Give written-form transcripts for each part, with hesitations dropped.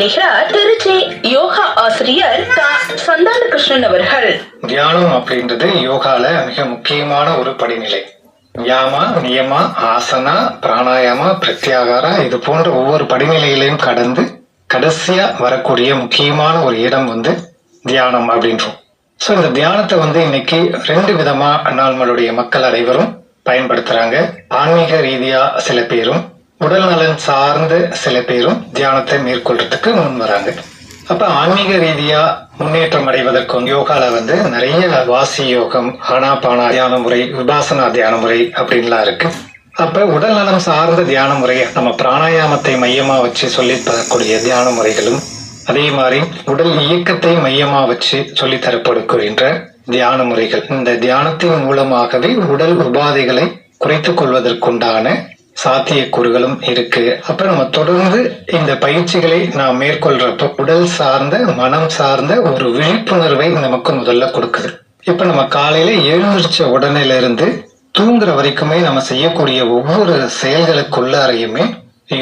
செய்கிறார் திருச்சி யோகா ஆசிரியர் சந்தான கிருஷ்ணன் அவர்கள். தியானம் அப்படின்றது யோகால மிக முக்கியமான ஒரு படிநிலை. யாமா, நியமா, ஆசனா, பிராணாயாமா, பிரத்யாகாரா, இது போன்ற ஒவ்வொரு படிநிலைகளையும் கடந்து கடைசியா வரக்கூடிய முக்கியமான ஒரு இடம் தியானம் அப்படின்றோம். ஸோ இந்த தியானத்தை இன்னைக்கு 2 விதமா நம்மளுடைய மக்கள் அனைவரும் பயன்படுத்துறாங்க. ஆன்மீக ரீதியா சில பேரும், உடல் நலன் சார்ந்த சில பேரும் தியானத்தை மேற்கொள்றதுக்கு முன் வராங்க. அப்ப ஆன்மீக ரீதியா முன்னேற்றம் அடைவதற்கும் யோகால நிறைய வாசி யோகம், ஆனாபானா தியான முறை, விபாசனா தியான முறை அப்படின்லாம் இருக்கு. அப்ப உடல் நலம் சார்ந்த தியான முறை, நம்ம பிராணாயாமத்தை மையமா வச்சு சொல்லி தரக்கூடிய தியான முறைகளும், அதே மாதிரி உடல் இயக்கத்தை மையமா வச்சு சொல்லி தரப்படுகின்ற தியான முறைகள், இந்த தியானத்தின் மூலமாகவே உடல் உபாதைகளை குறைத்துக் கொள்வதற்குண்டான சாத்தியக்கூறுகளும் இருக்கு. அப்ப நம்ம தொடர்ந்து இந்த பயிற்சிகளை நாம் மேற்கொள்றப்ப உடல் சார்ந்த, மனம் சார்ந்த ஒரு விழிப்புணர்வை நமக்கு முதல்ல கொடுக்குது. இப்ப நம்ம காலையில எழுந்திருச்ச உடனேல இருந்து தூங்குற வரைக்குமே நம்ம செய்யக்கூடிய ஒவ்வொரு செயல்களுக்குள்ளாரையுமே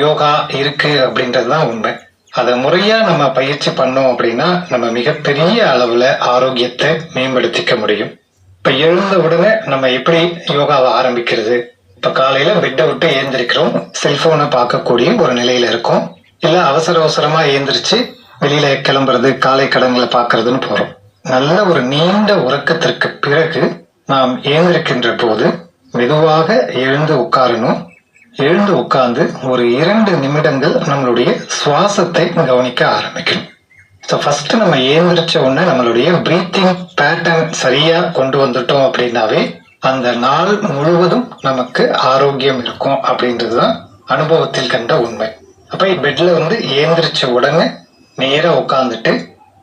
யோகா இருக்கு அப்படின்றதுதான் உண்மை. அதை முறையா நம்ம பயிற்சி பண்ணோம் அப்படின்னா நம்ம மிகப்பெரிய அளவுல ஆரோக்கியத்தை மேம்படுத்திக்க முடியும். இப்ப எழுந்த உடனே நம்ம எப்படி யோகாவை ஆரம்பிக்கிறது? இப்ப காலையில பெட்டை விட்டு ஏந்திரிக்கிறோம், செல்போனை பார்க்கக்கூடிய ஒரு நிலையில இருக்கும், இல்ல அவசர அவசரமா ஏந்திரிச்சு வெளியில கிளம்புறது, காலை கடன்களை பார்க்கறதுன்னு போறோம். நல்ல ஒரு நீண்ட உறக்கத்திற்கு பிறகு நாம் ஏந்திருக்கின்ற போது மெதுவாக எழுந்து உட்காரணும். எழுந்து உட்கார்ந்து ஒரு 2 நிமிடங்கள் நம்மளுடைய சுவாசத்தை கவனிக்க ஆரம்பிக்கணும். ஸோ ஃபர்ஸ்ட் நம்ம ஏந்திரிச்ச உடனே நம்மளுடைய பிரீத்திங் பேட்டர்ன் சரியா கொண்டு வந்துட்டோம் அப்படின்னாவே அந்த நாள் முழுவதும் நமக்கு ஆரோக்கியம் இருக்கும் அப்படின்றதுதான் அனுபவத்தில் கண்ட உண்மை. அப்ப பெட்ல ஏந்திரிச்ச உடனே நேரா உட்கார்ந்துட்டு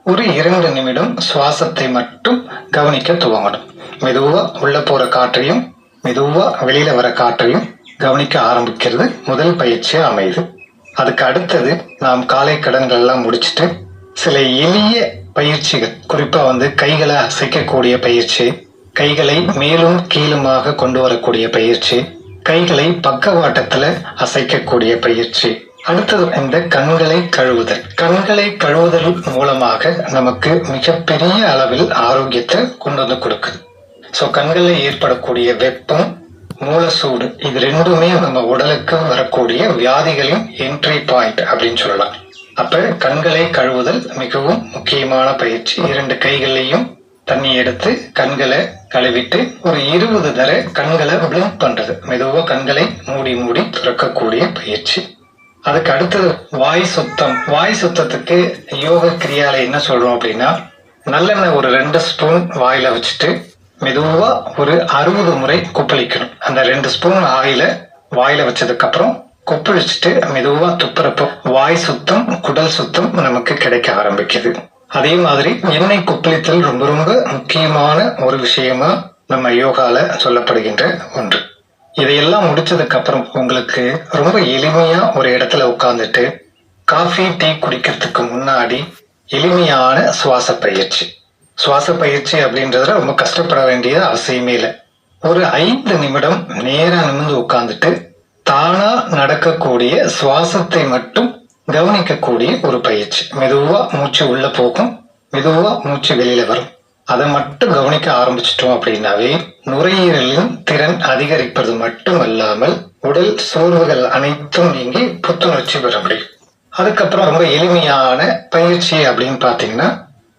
ஒரு 2 நிமிடம் சுவாசத்தை மட்டும் கவனிக்க துவங்கணும். மெதுவா உள்ள போற காற்றையும் மெதுவா வெளியில வர காற்றையும் கவனிக்க ஆரம்பிக்கிறது முதல் பயிற்சியா அமையுது. அதுக்கு அடுத்தது நாம் காலை கடன்கள் எல்லாம் முடிச்சுட்டு சில எளிய பயிற்சிகள், குறிப்பா கைகளை அசைக்கக்கூடிய பயிற்சி, கைகளை மேலும் கீழுமாக கொண்டு வரக்கூடிய பயிற்சி, கைகளை பக்கவாட்டத்துல அசைக்கக்கூடிய பயிற்சி. அடுத்தது இந்த கண்களை கழுவுதல். கண்களை கழுவுதல் மூலமாக நமக்கு மிகப்பெரிய அளவில் ஆரோக்கியத்தை கொண்டு கொடுக்குது. ஸோ கண்களில் ஏற்படக்கூடிய வெப்பம், மூலசூடு, இது 2மே நம்ம உடலுக்கு வரக்கூடிய வியாதிகளின் என்ட்ரி பாயிண்ட் அப்படின்னு சொல்லலாம். அப்ப கண்களை கழுவுதல் மிகவும் முக்கியமான பயிற்சி. 2 கைகளையும் தண்ணி எடுத்து கண்களை கழுவிட்டு ஒரு 20 தடவை கண்களை பிளிங்க் பண்றது, மெதுவா கண்களை மூடி மூடி திறக்கக்கூடிய பயிற்சி. அதுக்கு அடுத்தது வாய் சுத்தம். வாய் சுத்தத்துக்கு யோக கிரியால என்ன சொல்றோம் அப்படின்னா, நல்லெண்ணெய் ஒரு 2 ஸ்பூன் வாயில வச்சுட்டு மெதுவா ஒரு 60 முறை கொப்பளிக்கணும். அந்த 2 ஸ்பூன் ஆயில வாயில வச்சதுக்கு அப்புறம் கொப்பளிச்சுட்டு மெதுவா துப்புறப்போ வாய் சுத்தம், குடல் சுத்தம் நமக்கு கிடைக்க ஆரம்பிக்குது. அதே மாதிரி எண்ணெய் கொப்பளித்தல் ரொம்ப ரொம்ப முக்கியமான ஒரு விஷயமா நம்ம யோகால சொல்லப்படுகின்ற ஒன்று. இதையெல்லாம் முடிச்சதுக்கு அப்புறம் உங்களுக்கு ரொம்ப எளிமையா ஒரு இடத்துல உட்கார்ந்துட்டு காஃபி, டீ குடிக்கிறதுக்கு முன்னாடி எளிமையான சுவாச பயிற்சி. சுவாச பயிற்சி அப்படின்றதுல ரொம்ப கஷ்டப்பட வேண்டிய அவசியமே இல்லை. ஒரு 5 நிமிடம் நேரா நிமிர்ந்து உட்கார்ந்துட்டு தானா நடக்கக்கூடிய சுவாசத்தை மட்டும் கவனிக்கக்கூடிய ஒரு பயிற்சி. மெதுவா மூச்சு உள்ள போகும், மெதுவா மூச்சு வெளியில வரும். அதை மட்டும் கவனிக்க ஆரம்பிச்சிட்டோம் அப்படின்னாவே நுரையீரலின் திறன் அதிகரிப்பது மட்டுமல்லாமல் உடல் சோர்வுகள் அனைத்தும் நீங்கி புத்துணர்ச்சி பெற முடியும். அதுக்கப்புறம் ரொம்ப எளிமையான பயிற்சி அப்படின்னு பாத்தீங்கன்னா,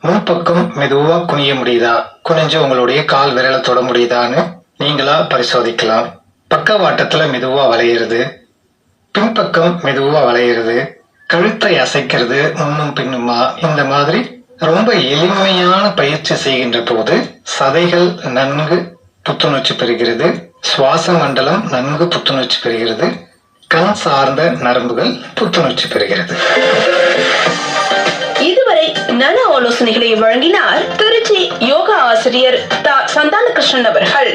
முன்பக்கம் மெதுவா குனிய முடியுதா, குனிஞ்சு உங்களுடைய கால் விரலை தொட முடியுதான்னு நீங்களா பரிசோதிக்கலாம். பக்கவாட்டத்துல மெதுவா வளையிறது, பின்பக்கம் மெதுவா வளையிறது, கழுத்தை அசைக்கிறது முன்னும் பின்னுமா, இந்த மாதிரி ரொம்ப எளிமையான பயிற்சி செய்கின்ற போது சதைகள் நன்கு புத்துணர்ச்சி பெறுகிறது, சுவாச மண்டலம் நன்கு புத்துணர்ச்சி பெறுகிறது, கண் சார்ந்த நரம்புகள் புத்துணர்ச்சி பெறுகிறது. இதுவரை நல ஆலோசனைகளை வழங்கினார் திருச்சி யோகா ஆசிரியர் சந்தான கிருஷ்ணன் அவர்கள்.